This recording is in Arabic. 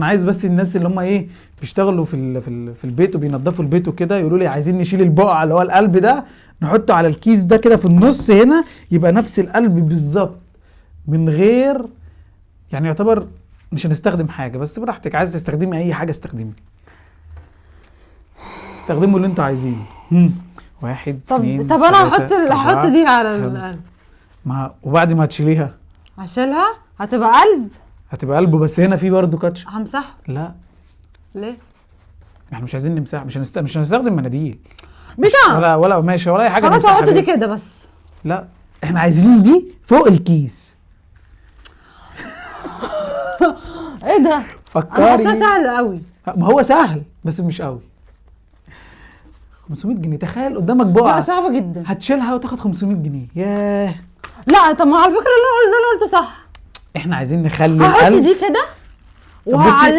انا عايز بس الناس اللي هم ايه بيشتغلوا في البيت وبينظفوا البيت وكده يقولوا لي عايزين نشيل البقع اللي هو القلب ده نحطه على الكيس ده كده في النص هنا، يبقى نفس القلب بالظبط من غير، يعني يعتبر مش هنستخدم حاجه، بس براحتك، عايز تستخدمي اي حاجه استخدمي، استخدموا اللي انتوا عايزينه. واحد اتنين طب انا تلاتة هحط أربعة دي على خمسة. القلب. وبعد ما هتشيليها هشيلها هتبقى قلب. هتبقى قلبه، بس هنا في برضه كاتش. همسحه. لا ليه؟ احنا مش عايزين نمسح، مش هنستخدم مناديل بتاع ولا قماشه ولا اي حاجه خلاص نمسحها هحط دي بيها. كده بس. لا احنا عايزين دي فوق الكيس. ايه ده؟ انا فكري. حاساه سهل قوي. ما هو سهل بس مش قوي. 500 جنيه، تخيل قدامك لا بقعه صعبه جدا. هتشيلها وتاخد 500 جنيه. ياه. لا طب ما على فكره اللي انا قلته صح. احنا عايزين نخلي هحط القلب. دي كده طب بصي،